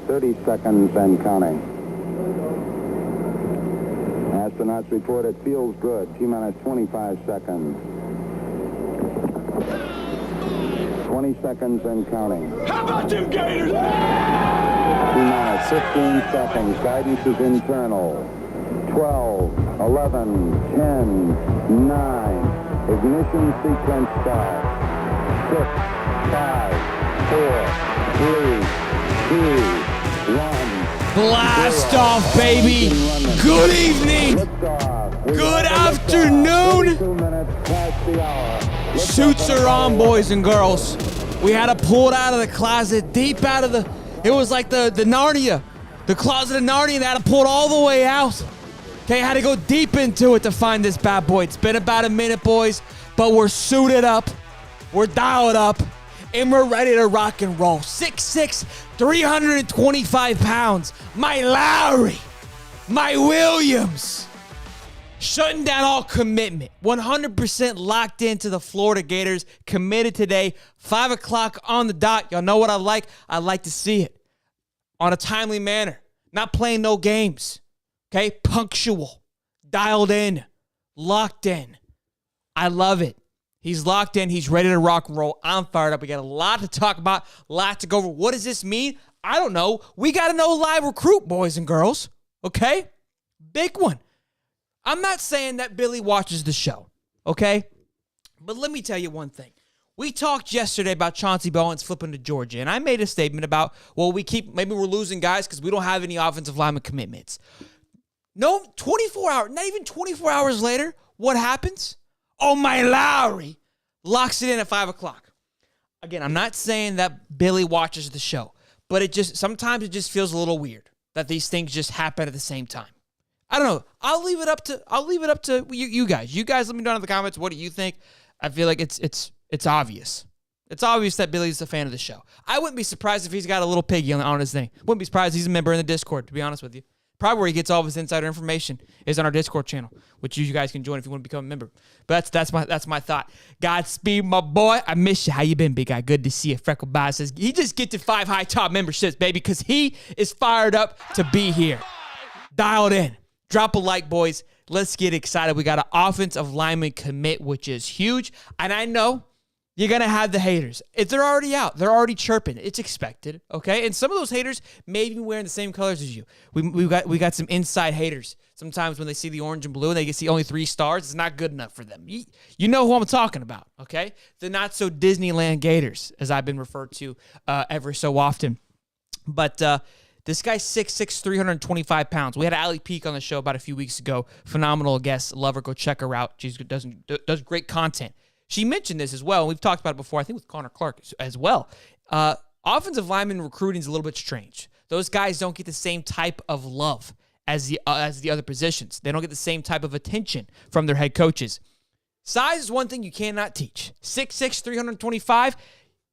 30 seconds and counting. Astronauts report it feels good. T-minus 25 seconds. 20 seconds and counting. How about them Gators? T-minus 15 seconds. Guidance is internal. 12, 11, 10, 9. Ignition sequence start. 6, 5, 4, 3, 2, 1. Blast off, baby. Good evening. Good afternoon. Suits are on, boys and girls. We had to pull it out of the closet, deep out of the, it was like the Narnia, the closet of Narnia. They had to pull it all the way out. Okay, had to go deep into it to find this bad boy. It's been about a minute, boys, but we're suited up. We're dialed up. And we're ready to rock and roll. 6'6", 325 pounds. My Lowry. My Williams. Shutting down all commitment. 100% locked into the Florida Gators. Committed today. 5 o'clock on the dot. Y'all know what I like? I like to see it. On a timely manner. Not playing no games. Okay? Punctual. Dialed in. Locked in. I love it. He's locked in. He's ready to rock and roll. I'm fired up. We got a lot to talk about, a lot to go over. What does this mean? I don't know. We got to know live recruit, boys and girls. Okay? Big one. I'm not saying that Billy watches the show. Okay? But let me tell you one thing. We talked yesterday about Chauncey Bowens flipping to Georgia, and I made a statement about, well, maybe we're losing guys because we don't have any offensive lineman commitments. No, 24 hours, not even 24 hours later, what happens? Oh, my Lowry locks it in at 5 o'clock. Again, I'm not saying that Billy watches the show, but sometimes it just feels a little weird that these things just happen at the same time. I don't know. I'll leave it up to you guys. You guys let me know in the comments, what do you think? I feel like it's obvious. It's obvious that Billy's a fan of the show. I wouldn't be surprised if he's got a little piggy on his thing. Wouldn't be surprised if he's a member in the Discord, to be honest with you. Probably where he gets all of his insider information is on our Discord channel, which you guys can join if you want to become a member. But that's my thought. Godspeed, my boy. I miss you. How you been, big guy? Good to see you. Freckle Bob says he just get to 5 high top memberships, baby, because he is fired up to be here. Dialed in. Drop a like, boys. Let's get excited. We got an offensive lineman commit, which is huge. And I know you're going to have the haters. If they're already out, they're already chirping. It's expected, okay? And some of those haters may be wearing the same colors as you. We got some inside haters. Sometimes when they see the orange and blue and they can see only 3 stars, it's not good enough for them. You know who I'm talking about, okay? The not-so-Disneyland Gators, as I've been referred to ever so often. But this guy's 6'6", 325 pounds. We had Allie Peak on the show about a few weeks ago. Phenomenal guest. Love her. Go check her out. She does great content. She mentioned this as well, and we've talked about it before, I think with Connor Clark as well. Offensive lineman recruiting is a little bit strange. Those guys don't get the same type of love as the other positions. They don't get the same type of attention from their head coaches. Size is one thing you cannot teach. 6'6", 325,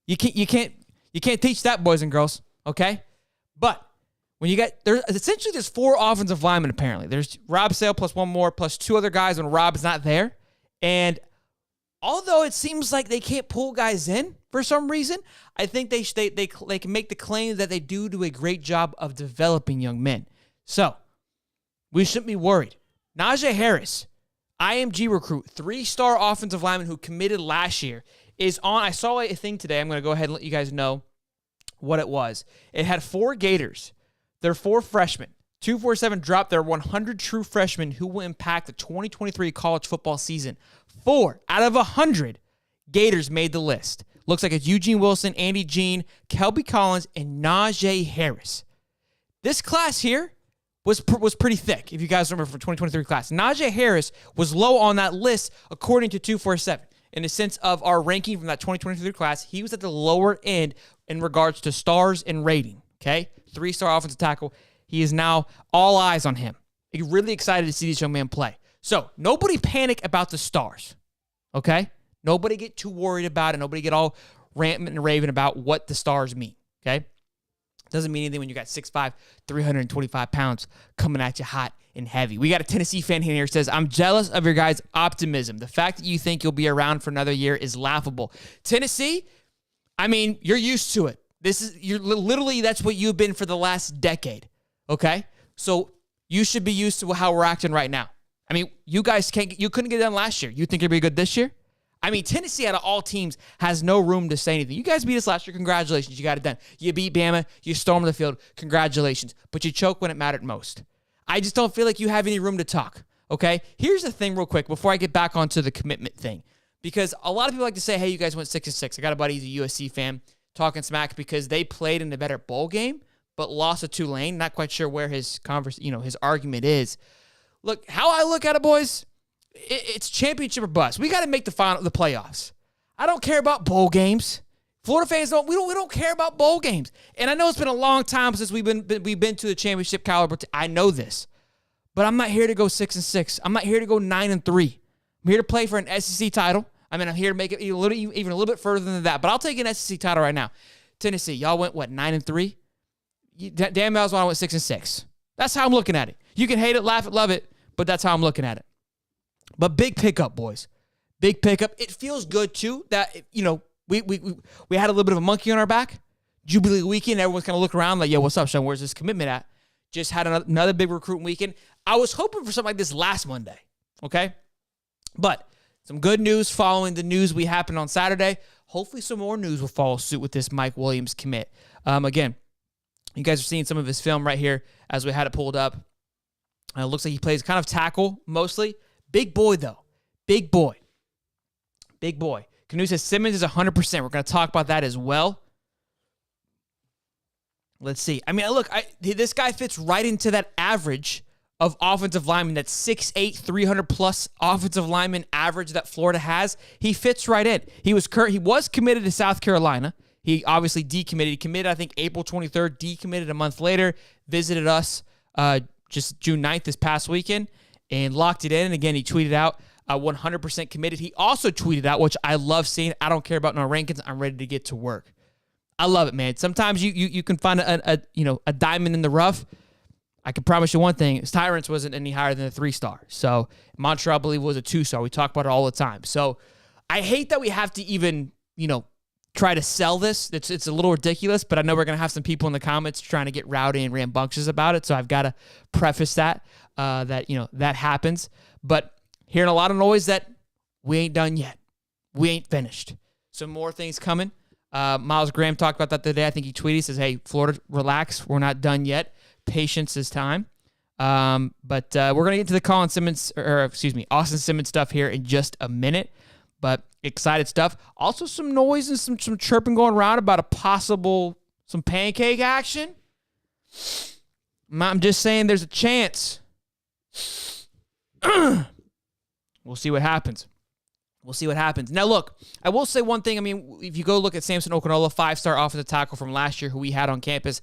you can't teach that, boys and girls, okay? But when you get, there's 4 offensive linemen apparently. There's Rob Sale plus 1 more, plus 2 other guys when Rob is not there. And although it seems like they can't pull guys in for some reason, I think they can make the claim that they do a great job of developing young men. So, we shouldn't be worried. Najee Harris, IMG recruit, 3-star offensive lineman who committed last year, is on. I saw a thing today. I'm going to go ahead and let you guys know what it was. It had 4 Gators. They're 4 freshmen. 247 dropped their 100 true freshmen who will impact the 2023 college football season. 4 out of 100 Gators made the list. Looks like it's Eugene Wilson, Andy Jean, Kelby Collins, and Najee Harris. This class here was pretty thick, if you guys remember, from 2023 class. Najee Harris was low on that list according to 247. In the sense of our ranking from that 2023 class, he was at the lower end in regards to stars and rating, okay? 3-star offensive tackle. He is now all eyes on him. I'm really excited to see this young man play. So, nobody panic about the stars, okay? Nobody get too worried about it. Nobody get all ranting and raving about what the stars mean, okay? Doesn't mean anything when you got 6'5", 325 pounds coming at you hot and heavy. We got a Tennessee fan here who says, I'm jealous of your guys' optimism. The fact that you think you'll be around for another year is laughable. Tennessee, I mean, you're used to it. You're literally, that's what you've been for the last decade, okay? So you should be used to how we're acting right now. I mean, you couldn't get it done last year. You think it'd be good this year? I mean, Tennessee out of all teams has no room to say anything. You guys beat us last year. Congratulations. You got it done. You beat Bama. You stormed the field. Congratulations. But you choked when it mattered most. I just don't feel like you have any room to talk, okay? Here's the thing real quick before I get back onto the commitment thing. Because a lot of people like to say, hey, you guys went 6-6. I got a buddy, he's a USC fan, talking smack because they played in a better bowl game, but lost to Tulane. Not quite sure where his argument is. Look, how I look at it, boys, it's championship or bust. We got to make the playoffs. I don't care about bowl games. Florida fans we don't care about bowl games. And I know it's been a long time since we've been to the championship caliber. I know this, but I'm not here to go 6-6. I'm not here to go 9-3. I'm here to play for an SEC title. I mean, I'm here to make it even a little bit further than that. But I'll take an SEC title right now. Tennessee, y'all went 9-3. Dan Malzahn went 6-6. That's how I'm looking at it. You can hate it, laugh it, love it, but that's how I'm looking at it. But big pickup, boys. Big pickup. It feels good, too, that, we had a little bit of a monkey on our back. Jubilee weekend, everyone's kind of looking around like, yo, what's up, Sean? Where's this commitment at? Just had another big recruiting weekend. I was hoping for something like this last Monday, okay? But some good news following the news we happened on Saturday. Hopefully some more news will follow suit with this Mike Williams commit. Again, you guys are seeing some of his film right here as we had it pulled up. Looks like he plays kind of tackle mostly. Big boy, though. Big boy. Big boy. Canoe says Simmons is 100%. We're going to talk about that as well. Let's see. I mean, look, this guy fits right into that average of offensive linemen, that 6'8", 300-plus offensive lineman average that Florida has. He fits right in. He was committed to South Carolina. He obviously decommitted. He committed, I think, April 23rd, decommitted a month later, visited us just June 9th this past weekend, and locked it in. And again, he tweeted out 100% committed. He also tweeted out, which I love seeing, I don't care about no rankings. I'm ready to get to work. I love it, man. Sometimes you can find a diamond in the rough. I can promise you one thing. Tyrants wasn't any higher than a 3-star. So Montreal, I believe, was a 2-star. We talk about it all the time. So I hate that we have to even, try to sell this. It's a little ridiculous, but I know we're going to have some people in the comments trying to get rowdy and rambunctious about it. So I've got to preface that that happens. But hearing a lot of noise that we ain't done yet. We ain't finished. Some more things coming. Miles Graham talked about that today. I think he tweeted, says, hey, Florida, relax. We're not done yet. Patience is time. But we're going to get to the Austin Simmons stuff here in just a minute. But excited stuff. Also some noise and some chirping going around about some pancake action. I'm just saying there's a chance. We'll see what happens. Now, look, I will say one thing. I mean, if you go look at Samson Okunlola, 5-star offensive tackle from last year who we had on campus,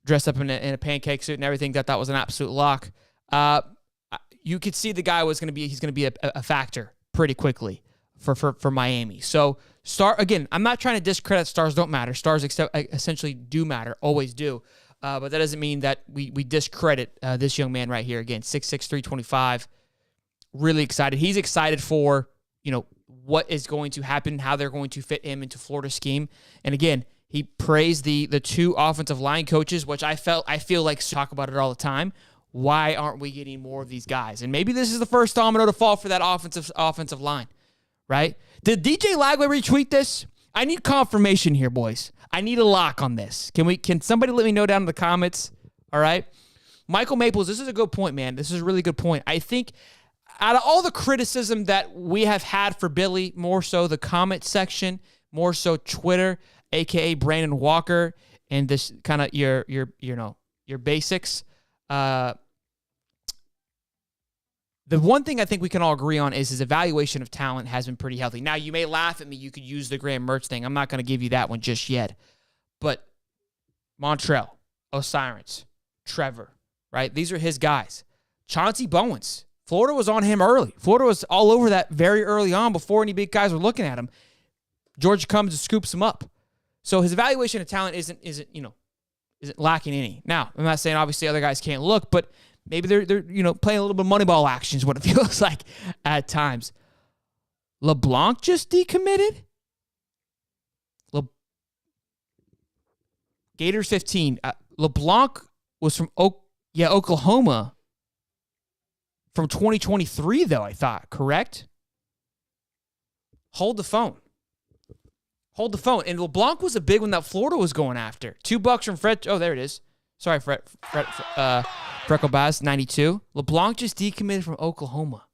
dressed up in a pancake suit and everything, that was an absolute lock. You could see the guy he's going to be a factor pretty quickly for Miami. So, I'm not trying to discredit stars don't matter. Stars essentially do matter, always do. But that doesn't mean that we discredit this young man right here. Again, 6'6", 325. Really excited. He's excited for, what is going to happen, how they're going to fit him into Florida's scheme. And again, he praised the two offensive line coaches, which I feel like talk about it all the time. Why aren't we getting more of these guys? And maybe this is the first domino to fall for that offensive line, right? Did DJ Lagway retweet this? I need confirmation here, boys. I need a lock on this. Can somebody let me know down in the comments? All right. Michael Maples, this is a good point, man. This is a really good point. I think out of all the criticism that we have had for Billy, more so the comment section, more so Twitter, aka Brandon Walker, and this kind of your basics. The one thing I think we can all agree on is his evaluation of talent has been pretty healthy. Now, you may laugh at me. You could use the Graham Mertz thing. I'm not going to give you that one just yet. But Montrell, O'Sirens, Trevor, right? These are his guys. Chauncey Bowens. Florida was on him early. Florida was all over that very early on before any big guys were looking at him. Georgia comes and scoops him up. So his evaluation of talent isn't lacking any. Now, I'm not saying obviously other guys can't look, but maybe they're playing a little bit of Moneyball action is what it feels like at times. LeBlanc just decommitted? Gators 15. LeBlanc was from Oklahoma from 2023, though, I thought. Correct? Hold the phone. Hold the phone. And LeBlanc was a big one that Florida was going after. $2 from Fred. Oh, there it is. Sorry, Frecklebass, 92. LeBlanc just decommitted from Oklahoma.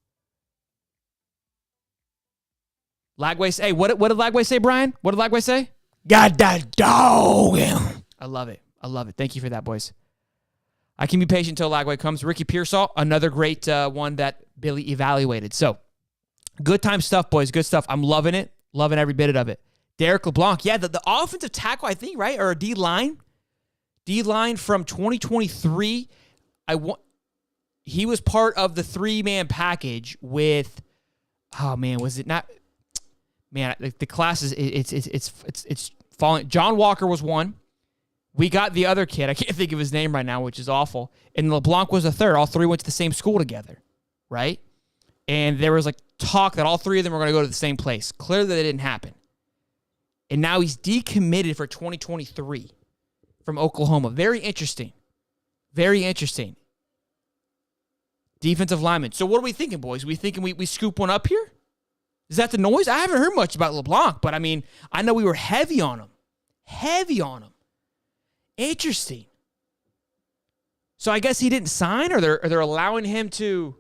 Lagway say, hey, what did Lagway say, Brian? What did Lagway say? Got that dog. I love it. I love it. Thank you for that, boys. I can be patient until Lagway comes. Ricky Pearsall, another great one that Billy evaluated. So, good time stuff, boys. Good stuff. I'm loving it. Loving every bit of it. Derek LeBlanc. Yeah, the offensive tackle, I think, right? Or a D-line. D-line from 2023. He was part of the three-man package with, oh, man, was it not? Man, the class is, it's falling. John Walker was one. We got the other kid. I can't think of his name right now, which is awful. And LeBlanc was the third. All three went to the same school together, right? And there was like talk that all three of them were going to go to the same place. Clearly, that didn't happen. And now he's decommitted for 2023 from Oklahoma. Very interesting. Very interesting. Defensive lineman. So what are we thinking, boys? We thinking we scoop one up here? Is that the noise? I haven't heard much about LeBlanc, but I mean, I know we were heavy on him. Heavy on him. Interesting. So I guess he didn't sign, or they're allowing him to.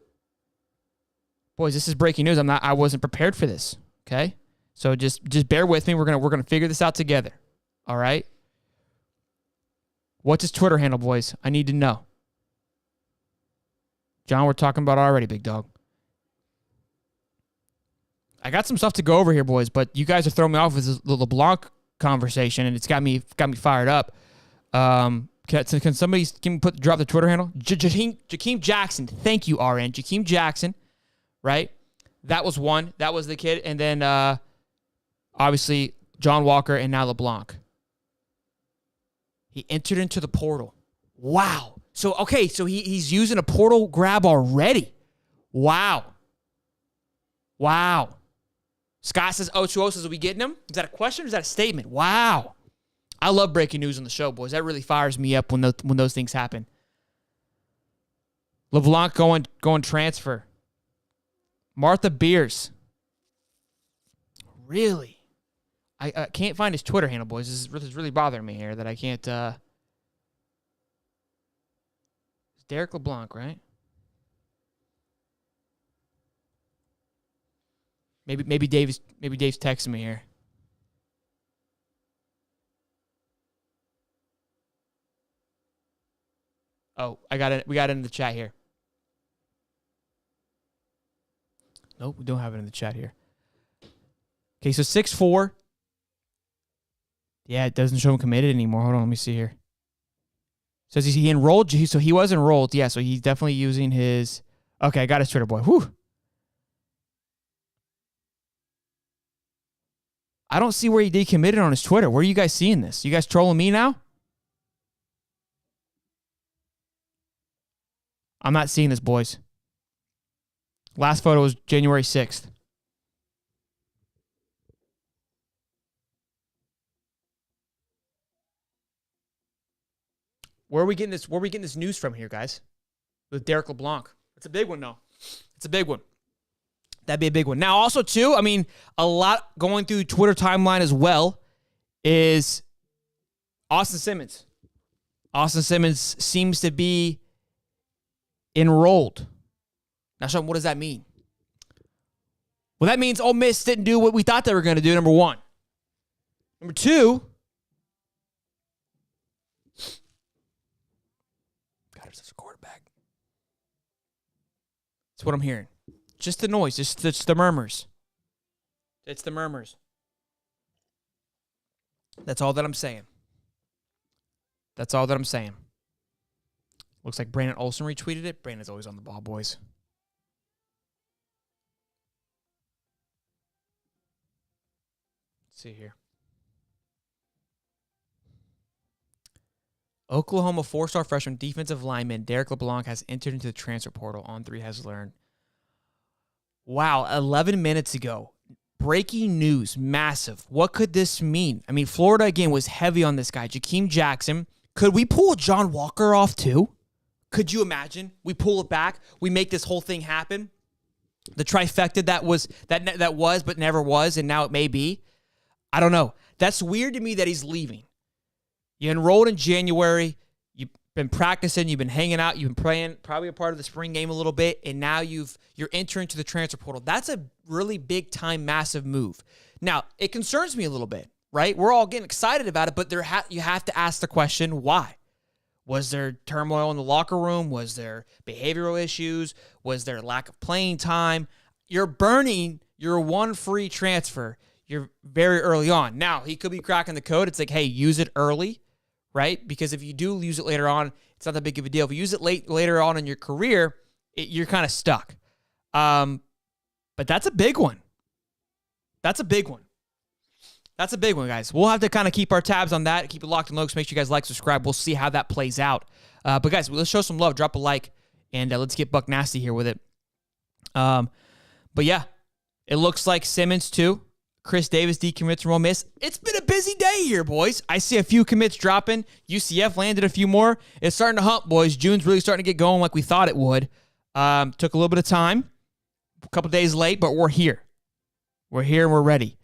Boys, this is breaking news. I wasn't prepared for this. Okay? So just bear with me. We're gonna figure this out together. All right? What's his Twitter handle, boys? I need to know. John, we're talking about already, big dog. I got some stuff to go over here, boys, but you guys are throwing me off with this LeBlanc conversation, and it's got me fired up. Can somebody drop the Twitter handle? Jakeem Jackson. Thank you, RN. Jakeem Jackson, right? That was one. That was the kid. And then, obviously, John Walker and now LeBlanc. He entered into the portal. Wow. So he's using a portal grab already. Wow. Scott says, O2O says, are we getting him? Is that a question or is that a statement? Wow. I love breaking news on the show, boys. That really fires me up when those things happen. LeBlanc going transfer. Martha Beers. Really? I can't find his Twitter handle, boys. This is really bothering me here that I can't. It's Derek LeBlanc, right? Maybe Dave's texting me here. Oh, we got it in the chat here. Nope, we don't have it in the chat here. Okay, so 6'4". Yeah, it doesn't show him committed anymore. Hold on, let me see here. Says he enrolled, so he was enrolled. Yeah, so he's definitely using his. Okay, I got his Twitter, boy. Whew. I don't see where he decommitted on his Twitter. Where are you guys seeing this? You guys trolling me now? I'm not seeing this, boys. Last photo was January 6th. Where are we getting this news from here, guys? With Derek LeBlanc. It's a big one, though. It's a big one. That'd be a big one. Now, also, too, I mean, a lot going through Twitter timeline as well is Austin Simmons. Austin Simmons seems to be enrolled. Now, Sean, what does that mean? Well, that means Ole Miss didn't do what we thought they were going to do, number one. Number two, God, it's a quarterback. That's what I'm hearing. Just the noise. It's the murmurs. It's the murmurs. That's all that I'm saying. That's all that I'm saying. Looks like Brandon Olson retweeted it. Brandon's always on the ball, boys. Let's see here. Oklahoma 4-star freshman defensive lineman Derek LeBlanc has entered into the transfer portal. On3 has learned. Wow, 11 minutes ago. breaking news, massive. What could this mean? I mean, Florida, again, was heavy on this guy, Jakeem Jackson. Could we pull John Walker off too? Could you imagine? We pull it back. We make this whole thing happen. The trifecta that was but never was, and now it may be. I don't know. That's weird to me that he's leaving. You enrolled in January. You've been practicing. You've been hanging out. You've been playing, probably a part of the spring game a little bit, and now you're entering to the transfer portal. That's a really big time, massive move. Now, it concerns me a little bit, right? We're all getting excited about it, but you have to ask the question, why? Was there turmoil in the locker room? Was there behavioral issues? Was there lack of playing time? You're burning your one free transfer. You're very early on. Now, he could be cracking the code. It's like, hey, use it early, right? Because if you do use it later on, it's not that big of a deal. If you use it later on in your career, you're kind of stuck. But that's a big one. That's a big one. That's a big one, guys. We'll have to kind of keep our tabs on that, keep it locked and loaded. Make sure you guys like, subscribe. We'll see how that plays out. But, guys, let's show some love. Drop a like, and let's get buck nasty here with it. But, yeah, it looks like Simmons, too. Chris Davis decommits from Ole Miss. It's been a busy day here, boys. I see a few commits dropping. UCF landed a few more. It's starting to hump, boys. June's really starting to get going like we thought it would. Took a little bit of time, a couple days late, but we're here. We're here and we're ready.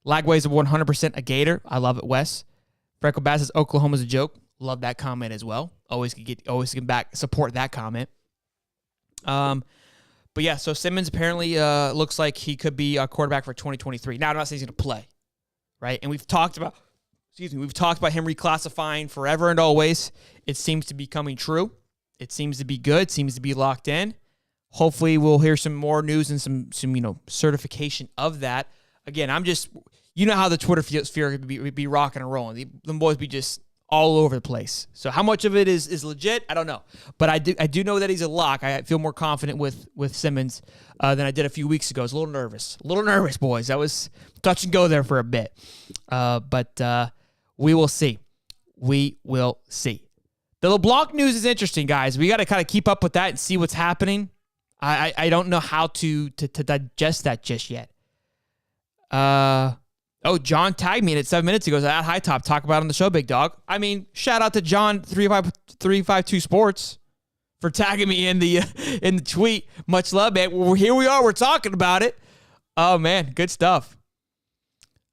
Lagway's 100% a Gator. I love it, Wes. Freckle Bass says Oklahoma's a joke. Love that comment as well. Always can back support that comment. But yeah, so Simmons apparently looks like he could be a quarterback for 2023. Now, I'm not saying he's going to play, right? And we've talked about him reclassifying forever and always. It seems to be coming true. It seems to be good. Seems to be locked in. Hopefully, we'll hear some more news and some certification of that. Again, you know how the Twitter sphere be rocking and rolling. Them boys be just all over the place. So how much of it is legit, I don't know. But I do know that he's a lock. I feel more confident with Simmons than I did a few weeks ago. I was a little nervous. Boys. That was touch and go there for a bit. But we will see. We will see. The LeBlanc news is interesting, guys. We got to kind of keep up with that and see what's happening. I don't know how to digest that just yet. John tagged me in it 7 minutes ago. At High Top, talk about it on the show, big dog. I mean, shout out to John 352 Sports for tagging me in the tweet. Much love, man. Well, here we are. We're talking about it. Oh man, good stuff.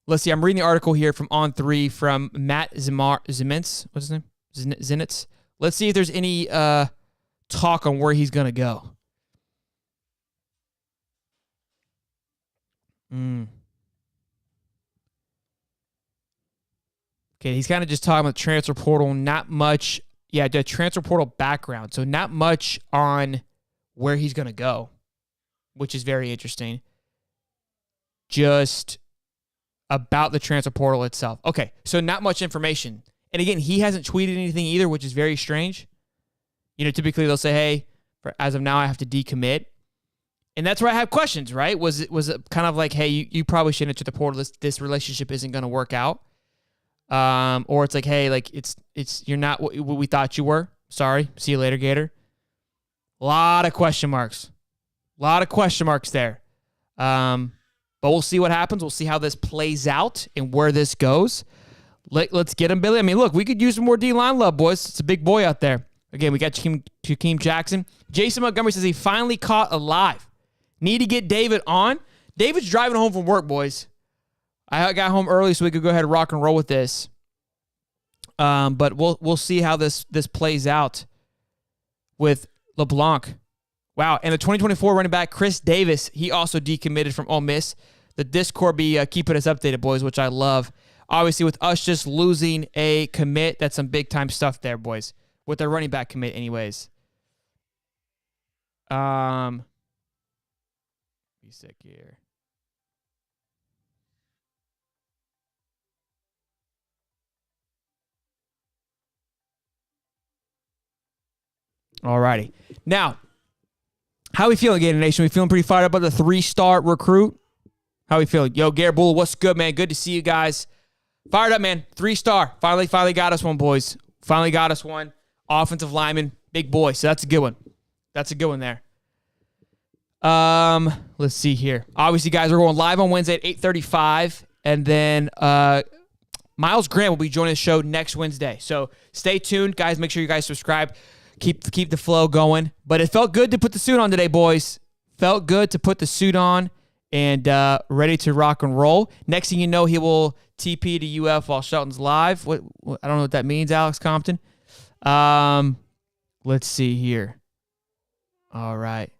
Let's see. I'm reading the article here from On3 from Matt Simmons. What's his name? Zenitz. Let's see if there's any talk on where he's gonna go. Okay, he's kind of just talking about transfer portal, not much. Yeah, the transfer portal background. So not much on where he's going to go, which is very interesting. Just about the transfer portal itself. Okay, so not much information. And again, he hasn't tweeted anything either, which is very strange. Typically they'll say, hey, as of now, I have to decommit. And that's where I have questions, right? Was it kind of like, hey, you probably shouldn't enter the portal. This relationship isn't going to work out. Or it's like, hey, like it's you're not what we thought you were. Sorry. See you later, Gator. A lot of question marks there. But we'll see what happens. We'll see how this plays out and where this goes. Let's get him, Billy. I mean, look, we could use some more D-line love, boys. It's a big boy out there. Again, we got Jakeem Jackson. Jason Montgomery says he finally caught alive. Need to get David on. David's driving home from work, boys. I got home early so we could go ahead and rock and roll with this. But we'll see how this plays out with LeBlanc. Wow, and the 2024 running back Chris Davis, he also decommitted from Ole Miss. The Discord be keeping us updated, boys, which I love. Obviously, with us just losing a commit, that's some big time stuff there, boys. With their running back commit, anyways. Be sick here. Alrighty. Now, how we feeling, Gator Nation? We feeling pretty fired up about the 3-star recruit? How we feeling? Yo, Garrett Bull, what's good, man? Good to see you guys. Fired up, man. 3-star. Finally got us one, boys. Finally got us one. Offensive lineman, big boy. So that's a good one. That's a good one there. Let's see here. Obviously, guys, we're going live on Wednesday at 8:35, and then Miles Grant will be joining the show next Wednesday. So stay tuned, guys. Make sure you guys subscribe. Keep the flow going. But it felt good to put the suit on today, boys. Felt good to put the suit on and ready to rock and roll. Next thing you know, he will TP to UF while Shelton's live. What I don't know what that means, Alex Compton. Let's see here. All right.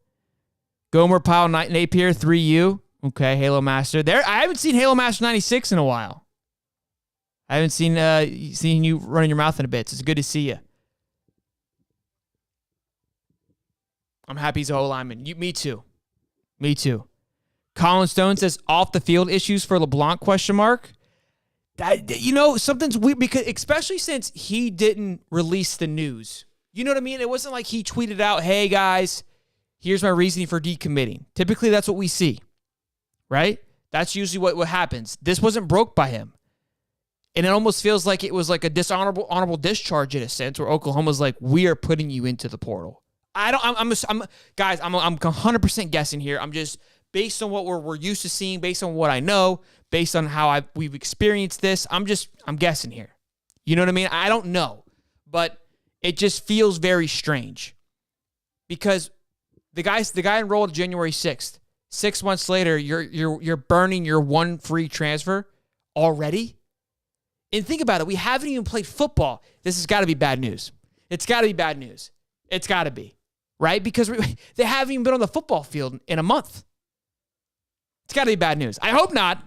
Gomer, Powell, Napier, 3U. Okay, Halo Master. I haven't seen Halo Master 96 in a while. I haven't seen you running your mouth in a bit. So it's good to see you. I'm happy he's a whole lineman. Me too. Me too. Colin Stone says off the field issues for LeBlanc ? Something's weird because especially since he didn't release the news. You know what I mean? It wasn't like he tweeted out, "Hey guys, here's my reasoning for decommitting." Typically, that's what we see, right? That's usually what happens. This wasn't broke by him. And it almost feels like it was like a honorable discharge in a sense where Oklahoma's like, we are putting you into the portal. I'm 100% guessing here. I'm just based on what we're used to seeing, based on what I know, based on how we've experienced this. I'm guessing here. You know what I mean? I don't know, but it just feels very strange because the guy enrolled January 6th. 6 months later, you're burning your one free transfer already. And think about it. We haven't even played football. This has got to be bad news. It's got to be bad news. It's got to be, right? Because they haven't even been on the football field in a month. It's got to be bad news. I hope not.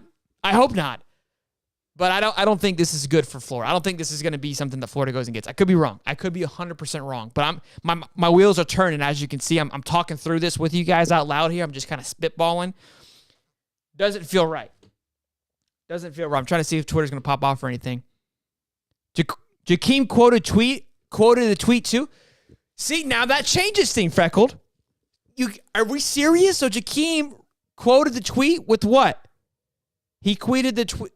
But I don't think this is good for Florida. I don't think this is going to be something that Florida goes and gets. I could be wrong. I could be 100% wrong. But my wheels are turning. As you can see, I'm talking through this with you guys out loud here. I'm just kind of spitballing. Doesn't feel right. Doesn't feel right. I'm trying to see if Twitter's going to pop off or anything. Jakeem quoted the tweet too. See, now that changes things, Freckled. Are we serious? So Jakeem quoted the tweet with what? He tweeted the tweet.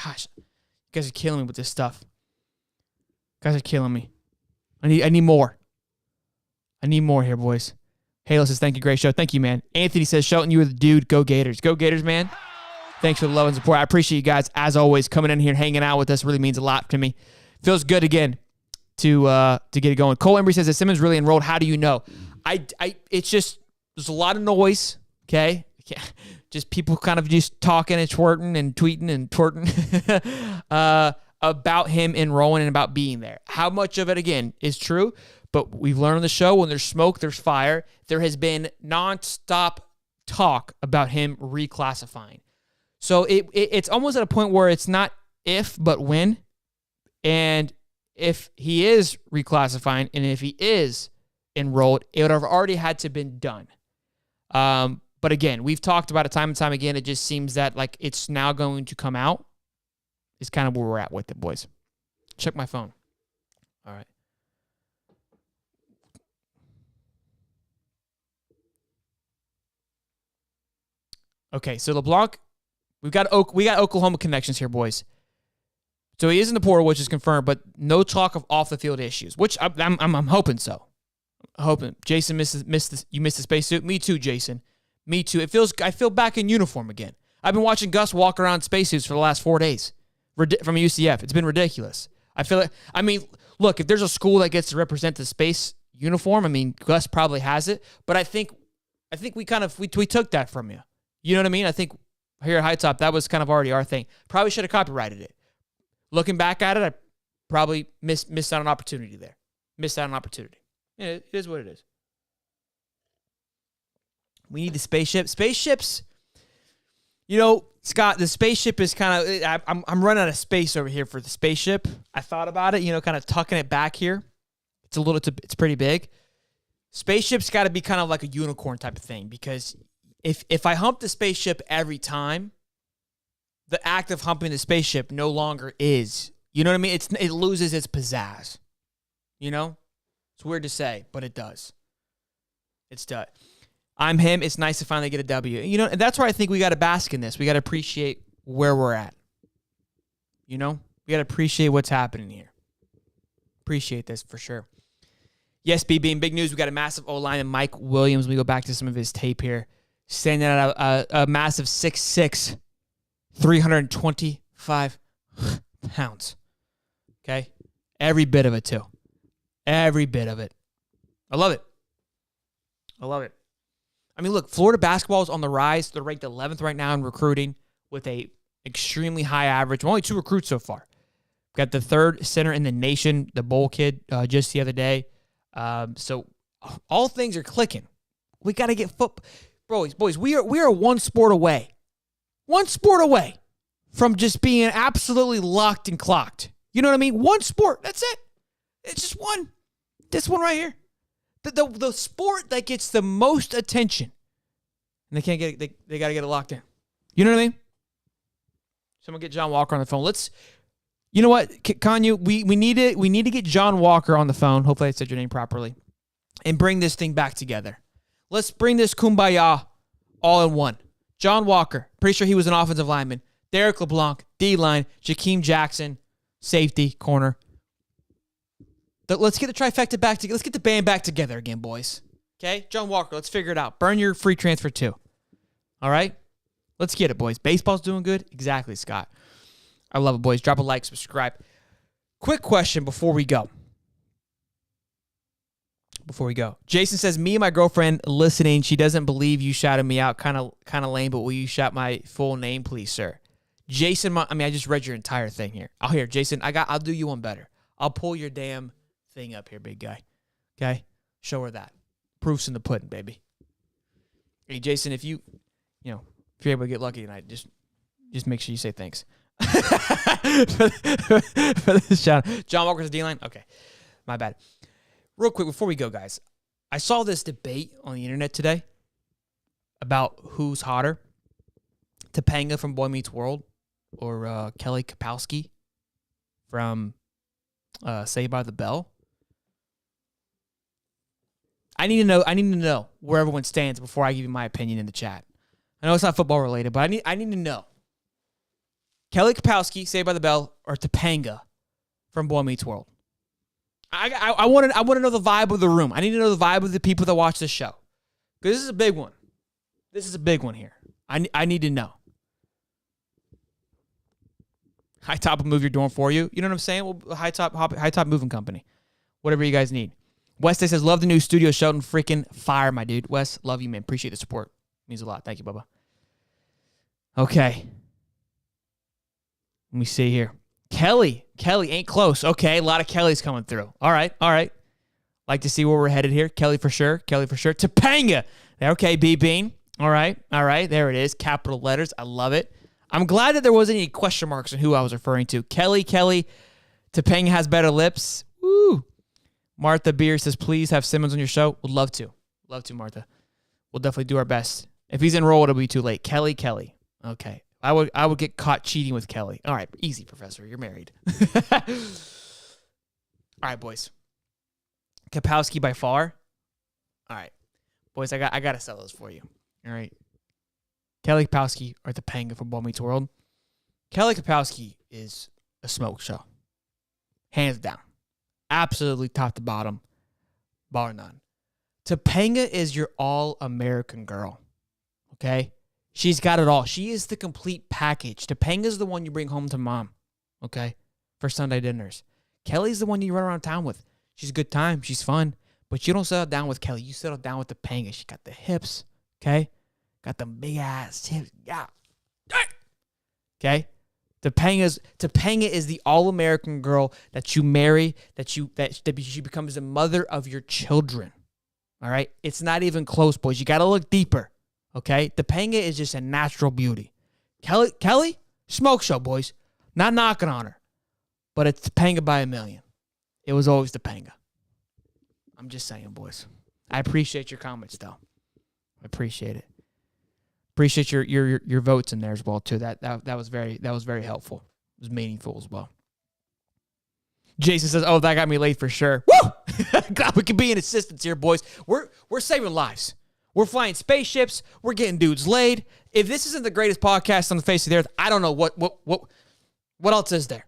Gosh, you guys are killing me with this stuff. You guys are killing me. I need more. I need more here, boys. Halo says, thank you, great show. Thank you, man. Anthony says, Shelton, you were the dude. Go Gators. Go Gators, man. Thanks for the love and support. I appreciate you guys, as always, coming in here and hanging out with us. Really means a lot to me. Feels good again to get it going. Cole Embry says, is Simmons really enrolled? How do you know? It's just, there's a lot of noise, okay? Just people kind of just talking and twerting and tweeting and twerting about him enrolling and about being there. How much of it, again, is true? But we've learned on the show, when there's smoke, there's fire. There has been nonstop talk about him reclassifying. So it's almost at a point where it's not if, but when. And if he is reclassifying and if he is enrolled, it would have already had to been done. But again, we've talked about it time and time again. It just seems that like it's now going to come out. Is kind of where we're at with it, boys. Check my phone. All right. Okay, so LeBlanc, we got Oklahoma connections here, boys. So he is in the portal, which is confirmed, but no talk of off the field issues, which I'm hoping so. Hoping. Jason you missed the spacesuit. Me too, Jason. Me too. I feel back in uniform again. I've been watching Gus walk around spacesuits for the last 4 days from UCF. It's been ridiculous. I feel like, look, if there's a school that gets to represent the space uniform, Gus probably has it, but I think we took that from you. You know what I mean? I think here at High Top, that was kind of already our thing. Probably should have copyrighted it. Looking back at it, I probably missed out on an opportunity there. Missed out on an opportunity. Yeah, it is what it is. We need the spaceship. Spaceships, Scott, the spaceship is kind of, I'm running out of space over here for the spaceship. I thought about it, kind of tucking it back here. It's pretty big. Spaceship's got to be kind of like a unicorn type of thing, because if I hump the spaceship every time, the act of humping the spaceship no longer is, you know what I mean? It loses its pizzazz. It's weird to say, but it does. It's done. I'm him. It's nice to finally get a W. And that's where I think we got to bask in this. We got to appreciate where we're at. We got to appreciate what's happening here. Appreciate this for sure. Yes, BB, in big news, we got a massive O-line, Mike Williams. We go back to some of his tape here. Standing at a massive 6'6", 325 pounds. Okay? Every bit of it, too. Every bit of it. I love it. I love it. I mean, look, Florida basketball is on the rise. They're ranked 11th right now in recruiting with a extremely high average. Only 2 recruits so far. Got the 3rd center in the nation, the Bowl kid, just the other day. So all things are clicking. We got to get football. Boys, we are one sport away. One sport away from just being absolutely locked and clocked. You know what I mean? One sport. That's it. It's just one. This one right here. The sport that gets the most attention. And they can't get it. They got to get it locked in. You know what I mean? Someone get John Walker on the phone. You know what, Kanye? We need to get John Walker on the phone. Hopefully I said your name properly. And bring this thing back together. Let's bring this kumbaya all in one. John Walker, pretty sure he was an offensive lineman. Derek LeBlanc, D-line. Jakeem Jackson, safety, corner. Let's get the trifecta back together. Let's get the band back together again, boys. Okay? John Walker, let's figure it out. Burn your free transfer too. All right? Let's get it, boys. Baseball's doing good? Exactly, Scott. I love it, boys. Drop a like, subscribe. Quick question before we go. Jason says, me and my girlfriend listening, she doesn't believe you shouted me out. Kind of lame, but will you shout my full name, please, sir? Jason, I just read your entire thing here. Jason, I'll do you one better. I'll pull your damn thing up here, big guy. Okay? Show her that. Proof's in the pudding, baby. Hey, Jason, if you're able to get lucky tonight, just make sure you say thanks. for this shout. John Walker's D-line? Okay. My bad. Real quick, before we go, guys, I saw this debate on the internet today about who's hotter, Topanga from Boy Meets World or Kelly Kapowski from Saved by the Bell. I need to know where everyone stands before I give you my opinion in the chat. I know it's not football related, but I need to know. Kelly Kapowski, Saved by the Bell, or Topanga from Boy Meets World. I want to know the vibe of the room. I need to know the vibe of the people that watch this show. Because this is a big one. This is a big one here. I need to know. High Top will move your dorm for you. You know what I'm saying? Well, High Top Moving Company. Whatever you guys need. Wes says, love the new studio. Sheldon freaking fire, my dude. Wes, love you, man. Appreciate the support. Means a lot. Thank you, Bubba. Okay. Let me see here. Kelly ain't close. Okay, a lot of Kellys coming through. All right. Like to see where we're headed here. Kelly for sure. Topanga. Okay, B-Bean. All right. There it is. Capital letters. I love it. I'm glad that there wasn't any question marks on who I was referring to. Kelly. Topanga has better lips. Woo. Martha Beer says, please have Simmons on your show. Would love to. Love to, Martha. We'll definitely do our best. If he's enrolled, it'll be too late. Kelly. Okay. I would get caught cheating with Kelly. All right, easy, Professor. You're married. All right, boys. Kapowski by far. All right, boys. I got to sell those for you. All right. Kelly Kapowski or Topanga from Boy Meets World. Kelly Kapowski is a smoke show, hands down, absolutely top to bottom, bar none. Topanga is your all-American girl. Okay. She's got it all. She is the complete package. Topanga's the one you bring home to mom, okay, for Sunday dinners. Kelly's the one you run around town with. She's a good time. She's fun. But you don't settle down with Kelly. You settle down with Topanga. She got the hips, okay? Got them big-ass hips. Yeah. Okay? Topanga is the all-American girl that you marry, that she becomes the mother of your children, all right? It's not even close, boys. You got to look deeper. Okay, Topanga is just a natural beauty. Kelly, smoke show, boys. Not knocking on her, but it's Topanga by a million. It was always Topanga. I'm just saying, boys. I appreciate your comments, though. I appreciate it. Appreciate your votes in there as well too. That was very helpful. It was meaningful as well. Jason says, "Oh, that got me late for sure." Woo! God, we can be in assistance here, boys. We're saving lives. We're flying spaceships. We're getting dudes laid. If this isn't the greatest podcast on the face of the earth, I don't know what else is there.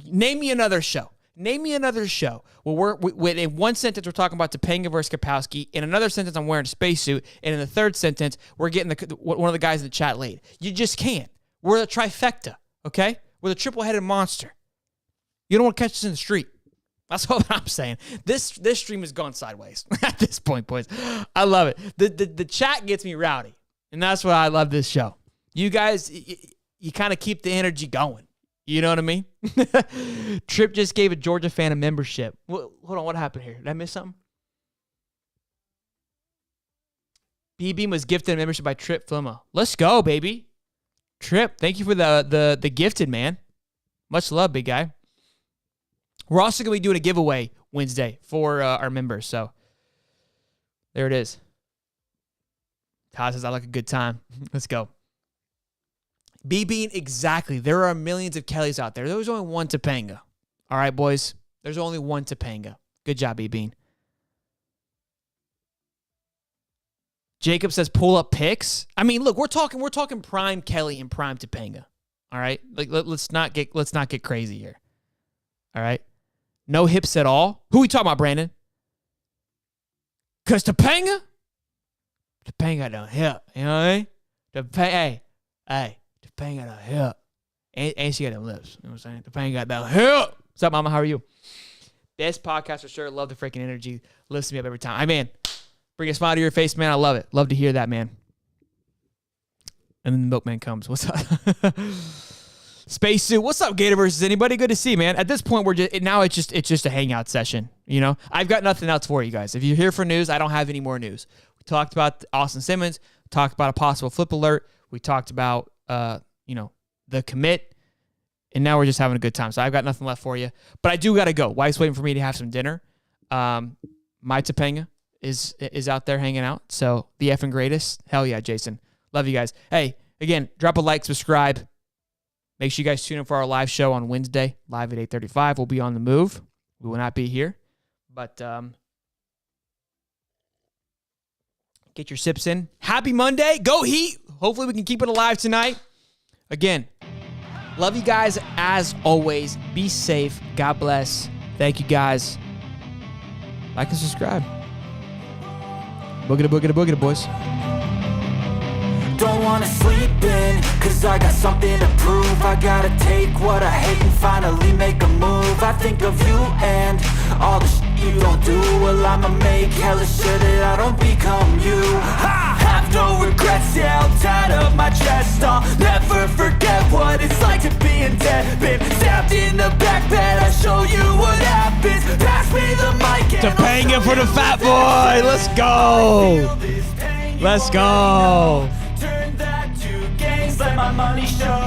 Name me another show. Name me another show where in one sentence we're talking about Topanga versus Kapowski, in another sentence I'm wearing a spacesuit, and in the third sentence we're getting one of the guys in the chat laid. You just can't. We're the trifecta, okay? We're the triple-headed monster. You don't want to catch us in the street. That's all I'm saying. This stream has gone sideways at this point, boys. I love it. The chat gets me rowdy, and that's why I love this show. You guys, you kind of keep the energy going. You know what I mean? Trip just gave a Georgia fan a membership. Hold on, what happened here? Did I miss something? B-Beam was gifted a membership by Trip Flima. Let's go, baby. Trip, thank you for the gifted, man. Much love, big guy. We're also going to be doing a giveaway Wednesday for our members. So there it is. Todd says, I like a good time. Let's go. B-Bean, exactly. There are millions of Kellys out there. There's only one Topanga. All right, boys. There's only one Topanga. Good job, B-Bean. Jacob says, pull up pics. I mean, look, we're talking prime Kelly and prime Topanga. All right? Like, let's not get crazy here. All right? No hips at all. Who we talking about, Brandon? Because Topanga don't hip. You know what I mean? Hey, Topanga don't hip. And she got them lips. You know what I'm saying? Topanga got that hip. What's up, mama? How are you? Best podcast for sure. Love the freaking energy. Lifts me up every time. Man, bring a smile to your face, man. I love it. Love to hear that, man. And then the milkman comes. What's up? Spacesuit. What's up, Gator versus anybody? Good to see, man. At this point, it's just a hangout session. You know, I've got nothing else for you guys. If you're here for news, I don't have any more news. We talked about Austin Simmons. We talked about a possible flip alert. We talked about the commit, and now we're just having a good time. So I've got nothing left for you, but I do got to go. Wife's waiting for me to have some dinner. My Topanga is out there hanging out. So the effing greatest. Hell yeah, Jason. Love you guys. Hey, again, drop a like, subscribe. Make sure you guys tune in for our live show on Wednesday, live at 8:35. We'll be on the move. We will not be here, but get your sips in. Happy Monday. Go Heat. Hopefully we can keep it alive tonight. Again, love you guys as always. Be safe. God bless. Thank you guys. Like and subscribe. Boogity, boogity, boogity, boys. Don't wanna sleep in, cause I got something to prove. I gotta take what I hate and finally make a move. I think of you and all the shit you don't do. Well, I'ma make hella sure that I don't become you. I have no regrets, yeah, I'll tie up my chest. I'll never forget what it's like to be in debt. Been stabbed in the back bed, I'll show you what happens. Pass me the mic and Topanga for the fat boy. Let's go. Let's go. let my money show.